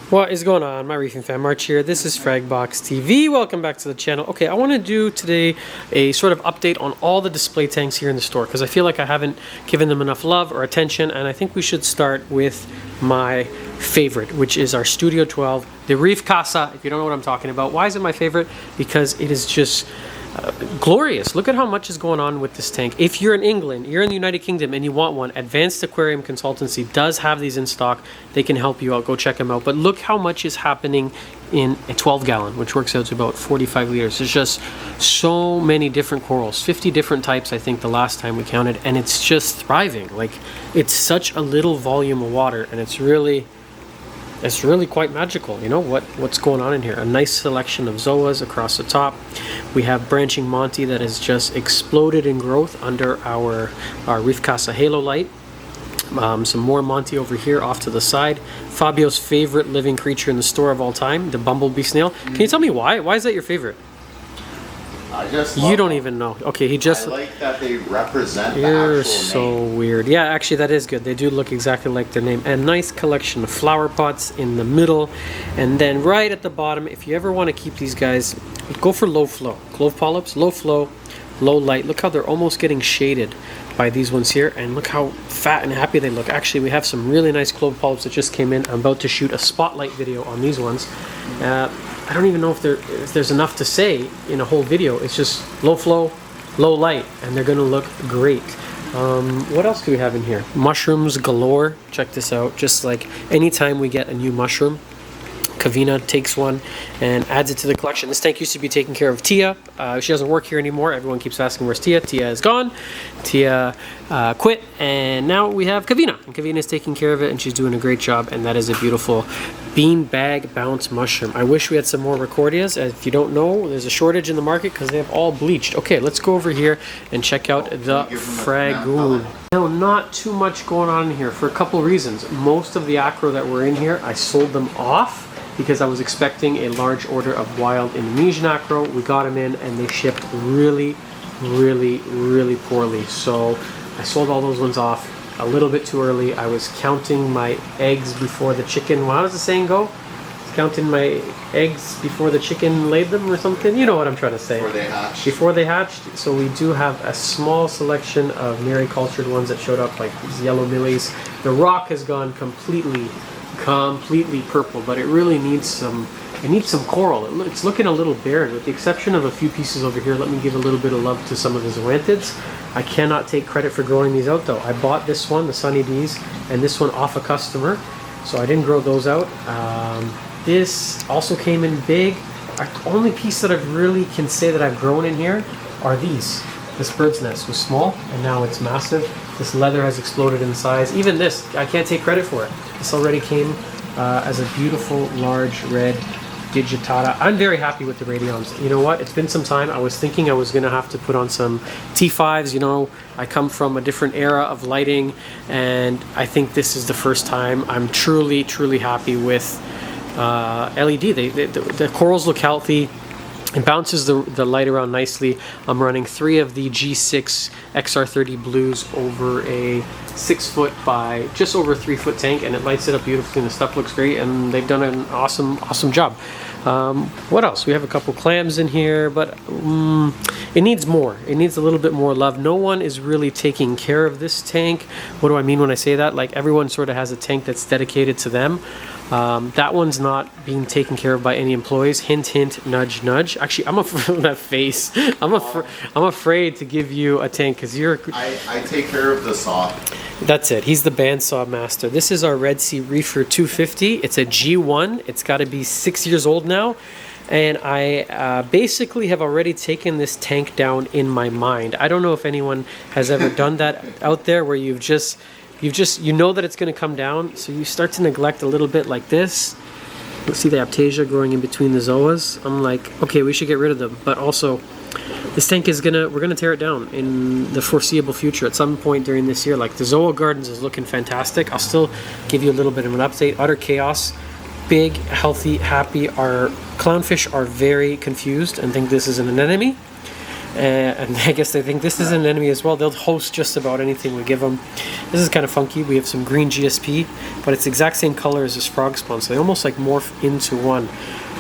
What is going on, my reefing fan? March here. This is Fragbox TV. Welcome back to the channel. Okay, I want to do today a sort of update on all the display tanks here in the store because I feel like I haven't given them enough love or attention, and I think we should start with my favorite, which is our Studio 12, the Reef Casa. If you don't know what I'm talking about, why is it my favorite? Because it is just glorious. Look at how much is going on with this tank. If you're in England, you're in the United Kingdom and you want one, Advanced Aquarium Consultancy does have these in stock. They can help you out. Go check them out. But look how much is happening in a 12 gallon, which works out to about 45 liters. There's just so many different corals, 50 different types, I think the last time we counted, and it's just thriving. Like, it's such a little volume of water, and it's really quite magical. You know what's going on in here. A nice selection of zoas across the top. We have branching Monty that has just exploded in growth under our Reef Casa Halo light. Some more Monty over here off to the side. Fabio's favorite living creature in the store of all time, the bumblebee snail. Can you tell me why? Why is that your favorite? I just You don't even know. Okay, he just... I like that they represent the You're actual so name. weird. Yeah, actually that is good. They do look exactly like their name. And nice collection of flower pots in the middle. And then right at the bottom, if you ever want to keep these guys, go for low flow. Clove polyps, low flow, low light. Look how they're almost getting shaded by these ones here. And look how fat and happy they look. Actually, we have some really nice clove polyps that just came in. I'm about to shoot a spotlight video on these ones. I don't even know if there's enough to say in a whole video. It's just low flow, low light, and they're gonna look great. What else do we have in here? Mushrooms galore. Check this out. Just like anytime we get a new mushroom, Kavina takes one and adds it to the collection. This tank used to be taking care of Tia. She doesn't work here anymore. Everyone keeps asking where's Tia. Tia is gone. Tia quit, and now we have Kavina. And Kavina is taking care of it, and she's doing a great job. And that is a beautiful beanbag bounce mushroom. I wish we had some more Recordias. If you don't know, there's a shortage in the market because they have all bleached. Okay, let's go over here and check out the Fragoon. Now, not too much going on in here for a couple reasons. Most of the acro that were in here, I sold them off because I was expecting a large order of wild Indonesian acro. We got them in and they shipped really poorly. So I sold all those ones off a little bit too early. I was counting my eggs before the chicken, how does the saying go? Counting my eggs before the chicken laid them or something. You know what I'm trying to say. Before they hatched. Before they hatched. So we do have a small selection of maricultured ones that showed up, like these yellow millies. The rock has gone completely purple, but it really needs some coral. It's looking a little barren with the exception of a few pieces over here. Let me give a little bit of love to some of the zoanthids. I cannot take credit for growing these out though. I bought this one, the Sunny D's, and this one off a customer, so I didn't grow those out. This also came in big. The only piece that I really can say that I've grown in here are these. This bird's nest was small and now it's massive. This leather has exploded in size. Even this, I can't take credit for it. This already came as a beautiful large red digitata. I'm very happy with the radions. You know what? It's been some time. I was thinking I was going to have to put on some T5s. You know, I come from a different era of lighting, and I think this is the first time I'm truly happy with LED. The corals look healthy. It bounces the light around nicely. I'm running 3 of the G6 XR30 blues over a 6 foot by just over 3 foot tank, and it lights it up beautifully, and the stuff looks great, and they've done an awesome job. What else? We have a couple clams in here, but it needs more. It needs a little bit more love. No one is really taking care of this tank. What do I mean when I say that? Like, everyone sort of has a tank that's dedicated to them. That one's not being taken care of by any employees. Hint, hint, nudge, nudge. Actually, I'm afraid of that face. I'm afraid to give you a tank because you're... I take care of the saw. That's it. He's the bandsaw master. This is our Red Sea Reefer 250. It's a G1. It's got to be 6 years old now. And I basically have already taken this tank down in my mind. I don't know if anyone has ever done that out there where you know that it's going to come down, so you start to neglect a little bit like this. You'll see the Aptasia growing in between the zoas. I'm like, okay, we should get rid of them. But also, this tank is we're gonna tear it down in the foreseeable future at some point during this year. Like, the Zoa Gardens is looking fantastic. I'll still give you a little bit of an update. Utter chaos. Big, healthy, happy. Our clownfish are very confused and think this is an anemone. And I guess they think this is an enemy as well. They'll host just about anything we give them. This is kind of funky. We have some green GSP, but it's the exact same color as this frog spawn, so they almost like morph into one.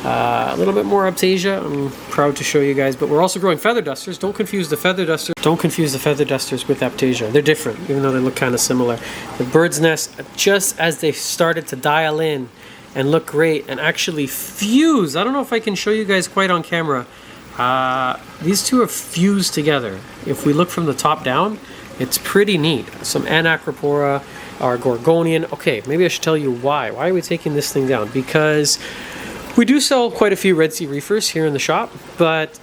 A little bit more Aptasia. I'm proud to show you guys, but we're also growing feather dusters. Don't confuse the feather dusters. Don't confuse the feather dusters with Aptasia. They're different, even though they look kind of similar. The bird's nest, just as they started to dial in and look great and actually fuse. I don't know if I can show you guys quite on camera. These two are fused together. If we look from the top down, it's pretty neat. Some Anacropora, our Gorgonian. Okay, maybe I should tell you why. Why are we taking this thing down? Because we do sell quite a few Red Sea reefers here in the shop, but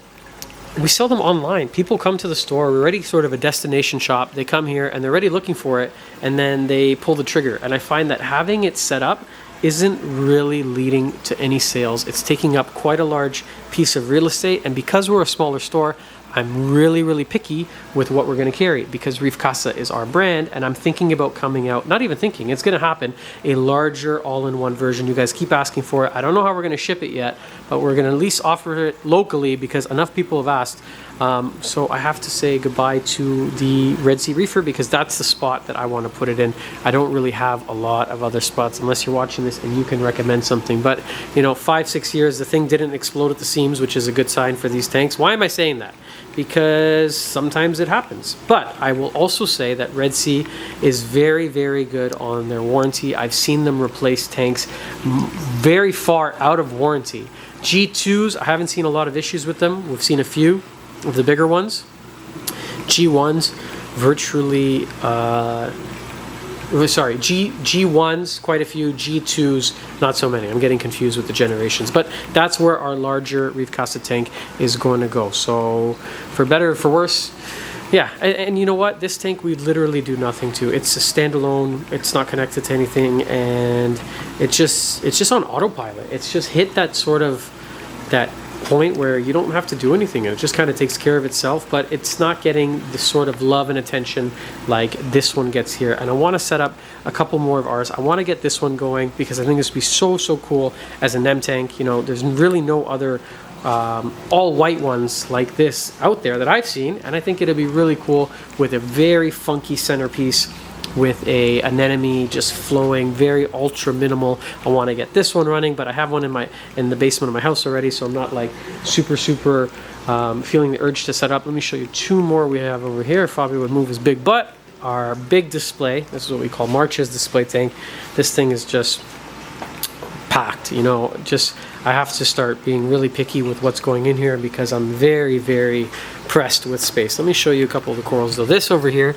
we sell them online. People come to the store. We're already sort of a destination shop. They come here and they're already looking for it, and then they pull the trigger. And I find that having it set up isn't really leading to any sales. It's taking up quite a large piece of real estate, and because we're a smaller store, I'm really picky with what we're going to carry, because Reef Casa is our brand, and I'm thinking about coming out, not even thinking, it's going to happen, a larger all-in-one version. You guys keep asking for it. I don't know how we're going to ship it yet, but we're going to at least offer it locally because enough people have asked. So I have to say goodbye to the Red Sea Reefer, because that's the spot that I want to put it in. I don't really have a lot of other spots unless you're watching this and you can recommend something. But, you know, 5-6 years, the thing didn't explode at the seams, which is a good sign for these tanks. Why am I saying that? Because sometimes it happens. But I will also say that Red Sea is very good on their warranty. I've seen them replace tanks very far out of warranty. G2s, I haven't seen a lot of issues with them. We've seen a few of the bigger ones. G1s, virtually, G1s, quite a few. G2s, not so many. I'm getting confused with the generations. But that's where our larger Reef Casa tank is going to go. So, for better or for worse, yeah. And you know what? This tank we literally do nothing to. It's a standalone. It's not connected to anything, and it's just on autopilot. It's just hit that sort of that point where you don't have to do anything, and it just kind of takes care of itself, but it's not getting the sort of love and attention like this one gets here. And I want to set up a couple more of ours. I want to get this one going because I think this would be so cool as a NEM tank. You know, there's really no other all white ones like this out there that I've seen, and I think it'd be really cool with a very funky centerpiece with an anemone just flowing, very ultra minimal. I want to get this one running, but I have one in the basement of my house already, so I'm not like super feeling the urge to set up. Let me show you two more we have over here. If Fabio would move his big butt. Our big display. This is what we call March's display tank. This thing is just packed, you know. Just I have to start being really picky with what's going in here because I'm very pressed with space. Let me show you a couple of the corals though. This over here,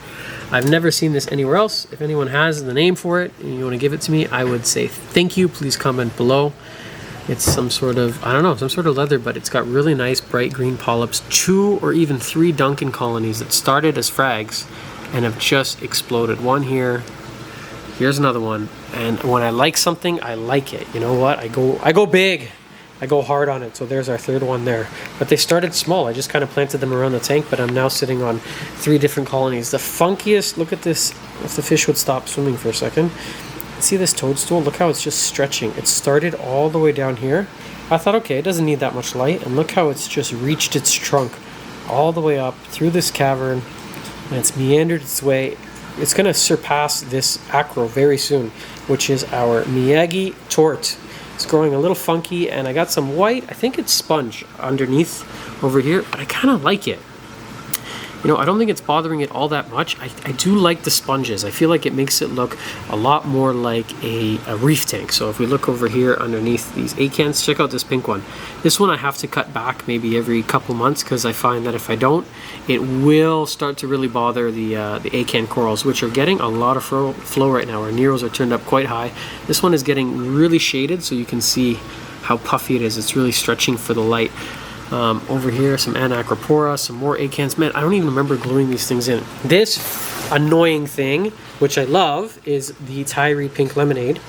I've never seen this anywhere else. If anyone has the name for it and you want to give it to me, I would say thank you. Please comment below. It's some sort of, I don't know, some sort of leather, but it's got really nice bright green polyps. 2 or even 3 Duncan colonies that started as frags and have just exploded. One here, here's another one. And when I like something, I like it. You know what? I go big. I go hard on it. So there's our third one there. But they started small. I just kind of planted them around the tank, but I'm now sitting on 3 different colonies. The funkiest, look at this. If the fish would stop swimming for a second. See this toadstool? Look how it's just stretching. It started all the way down here. I thought, okay, it doesn't need that much light. And look how it's just reached its trunk all the way up through this cavern. And it's meandered its way. It's going to surpass this acro very soon, which is our Miyagi tort. It's growing a little funky, and I got some white, I think it's sponge underneath over here, but I kind of like it. You know, I don't think it's bothering it all that much. I do like the sponges. I feel like it makes it look a lot more like a reef tank. So if we look over here underneath these acans, check out this pink one. This one I have to cut back maybe every couple months because I find that if I don't, it will start to really bother the acan corals, which are getting a lot of flow right now. Our Neros are turned up quite high. This one is getting really shaded, so you can see how puffy it is. It's really stretching for the light. Over here, some Anacropora, some more acans. Man, I don't even remember gluing these things in. This annoying thing, which I love, is the Tyree Pink Lemonade.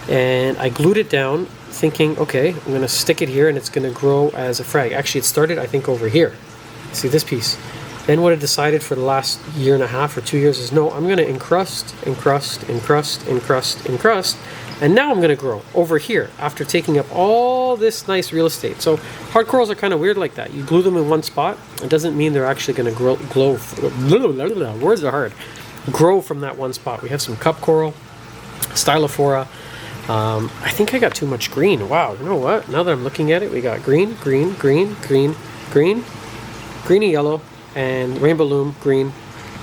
And I glued it down thinking, okay, I'm going to stick it here and it's going to grow as a frag. Actually, it started, I think, over here. See this piece? Then what I decided for the last 1.5 or 2 years is, no, I'm going to encrust, And now I'm going to grow over here after taking up all this nice real estate. So hard corals are kind of weird like that. You glue them in one spot. It doesn't mean they're actually going to words are hard. Grow from that one spot. We have some cup coral, stylophora. I think I got too much green. Wow, you know what? Now that I'm looking at it, we got green, green, green, green, green, greeny yellow, and rainbow loom, green.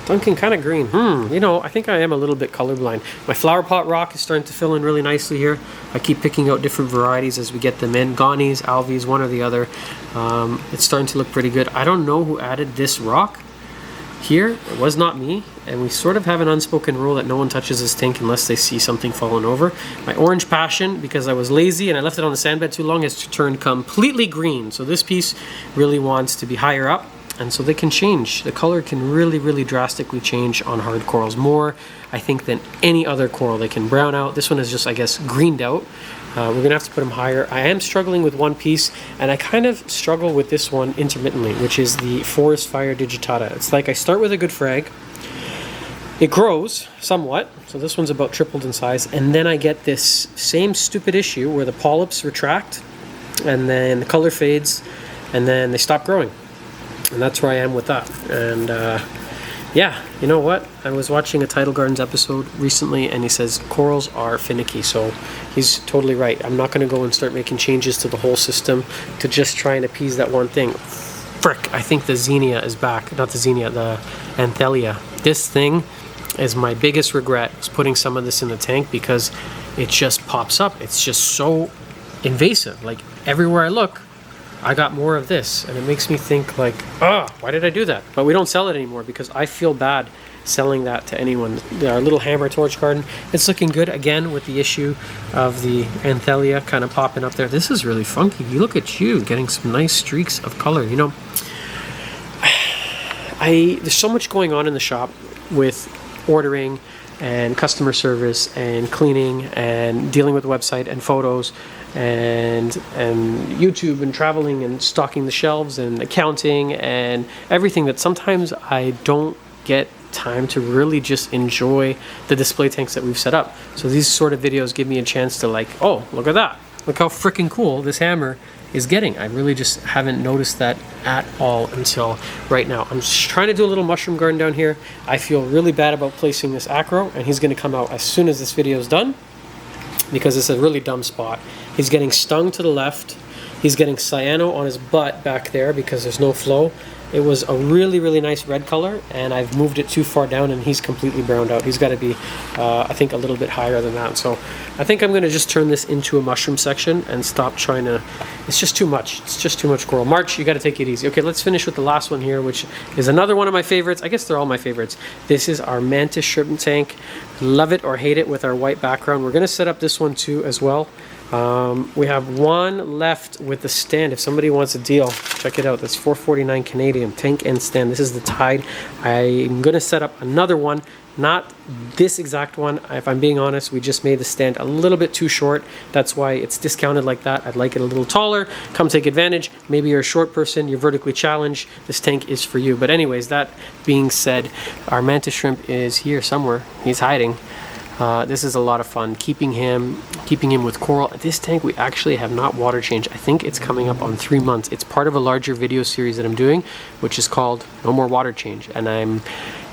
Duncan kind of green. You know, I think I am a little bit colorblind. My flower pot rock is starting to fill in really nicely here. I keep picking out different varieties as we get them in. Ghanies, Alvies, one or the other. It's starting to look pretty good. I don't know who added this rock here. It was not me. And we sort of have an unspoken rule that no one touches this tank unless they see something falling over. My orange passion, because I was lazy and I left it on the sand bed too long, has turned completely green. So this piece really wants to be higher up. And so they can change. The color can really, really drastically change on hard corals more, I think, than any other coral. They can brown out. This one is just, I guess, greened out. We're gonna have to put them higher. I am struggling with one piece, and I kind of struggle with this one intermittently, which is the Forest Fire digitata. It's like I start with a good frag. It grows somewhat, so this one's about tripled in size, and then I get this same stupid issue where the polyps retract, and then the color fades, and then they stop growing. And that's where I am with that. And yeah, you know what? I was watching a Tidal Gardens episode recently, and he says corals are finicky. So he's totally right. I'm not going to go and start making changes to the whole system to just try and appease that one thing. Frick, I think the Xenia is back. Not the Xenia, the Anthelia. This thing is my biggest regret, is putting some of this in the tank, because it just pops up. It's just so invasive. Like everywhere I look, I got more of this, and it makes me think like, why did I do that? But we don't sell it anymore because I feel bad selling that to anyone. Our little hammer torch garden, it's looking good again with the issue of the Anthelia kind of popping up there. This is really funky. You look at you getting some nice streaks of color. You know, there's so much going on in the shop with ordering and customer service and cleaning and dealing with the website and photos and YouTube and traveling and stocking the shelves and accounting and everything, that sometimes I don't get time to really just enjoy the display tanks that we've set up. So these sort of videos give me a chance to like, oh, look at that. Look how freaking cool this hammer is getting. I really just haven't noticed that at all until right now. I'm just trying to do a little mushroom garden down here. I feel really bad about placing this acro, and he's going to come out as soon as this video is done, because it's a really dumb spot. He's getting stung to the left. He's getting cyano on his butt back there because there's no flow. It was a really, really nice red color, and I've moved it too far down, and he's completely browned out. He's got to be, I think, a little bit higher than that. So I think I'm going to just turn this into a mushroom section and stop trying to, it's just too much. It's just too much coral. March, you got to take it easy. Okay, let's finish with the last one here, which is another one of my favorites. I guess they're all my favorites. This is our mantis shrimp tank. Love it or hate it with our white background. We're going to set up this one too as well. We have one left with the stand. If somebody wants a deal, check it out. That's $4.49 Canadian, tank and stand. This is the Tide. I'm going to set up another one, not this exact one. If I'm being honest, we just made the stand a little bit too short. That's why it's discounted like that. I'd like it a little taller. Come take advantage. Maybe you're a short person, you're vertically challenged. This tank is for you. But anyways, that being said, our mantis shrimp is here somewhere. He's hiding. This is a lot of fun, keeping him with coral. This tank we actually have not water changed. I think it's coming up on 3 months. It's part of a larger video series that I'm doing, which is called No More Water Change. And I'm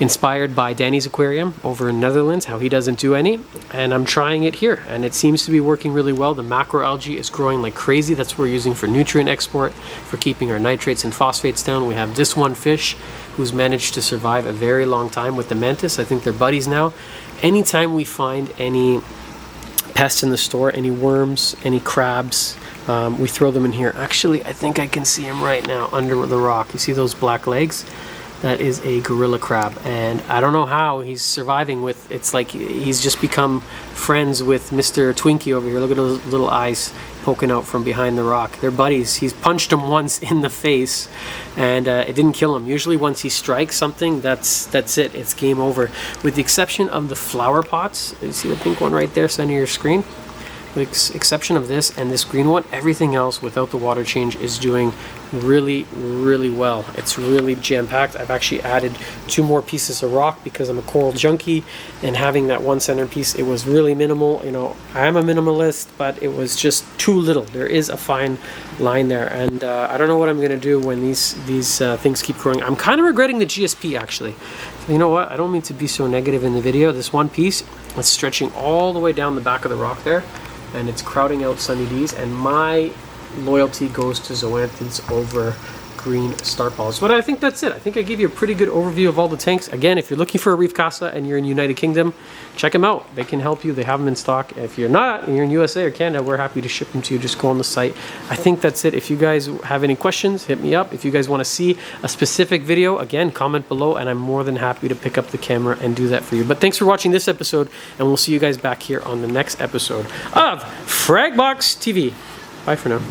inspired by Danny's aquarium over in Netherlands, how he doesn't do any. And I'm trying it here, and it seems to be working really well. The macroalgae is growing like crazy. That's what we're using for nutrient export, for keeping our nitrates and phosphates down. We have this one fish who's managed to survive a very long time with the mantis. I think they're buddies now. Anytime we find any pests in the store, any worms, any crabs, we throw them in here. Actually, I think I can see him right now under the rock. You see those black legs? That is a gorilla crab, and I don't know how he's surviving with, it's like he's just become friends with Mr. Twinkie over here. Look at those little eyes poking out from behind the rock. They're buddies. He's punched him once in the face, and it didn't kill him. Usually once he strikes something, that's it. It's game over. With the exception of the flower pots. You see the pink one right there, center of your screen? with exception of this and this green one, everything else without the water change is doing really, really well. It's really jam-packed. I've actually added 2 more pieces of rock because I'm a coral junkie, and having that one centerpiece, it was really minimal. You know, I am a minimalist, but it was just too little. There is a fine line there, and I don't know what I'm gonna do when these things keep growing. I'm kind of regretting the GSP actually. You know what? I don't mean to be so negative in the video. This one piece is stretching all the way down the back of the rock there, and it's crowding out Sunny D's, and my loyalty goes to zoanthids over green star pollards. But I think that's it. I think I gave you a pretty good overview of all the tanks. Again, if you're looking for a reef casa and you're in United Kingdom, check them out. They can help you. They have them in stock. If you're not, and you're in USA or Canada, we're happy to ship them to you. Just go on the site. I think that's it. If you guys have any questions, hit me up. If you guys want to see a specific video, again, comment below, and I'm more than happy to pick up the camera and do that for you. But thanks for watching this episode, and we'll see you guys back here on the next episode of Fragbox TV. Bye for now.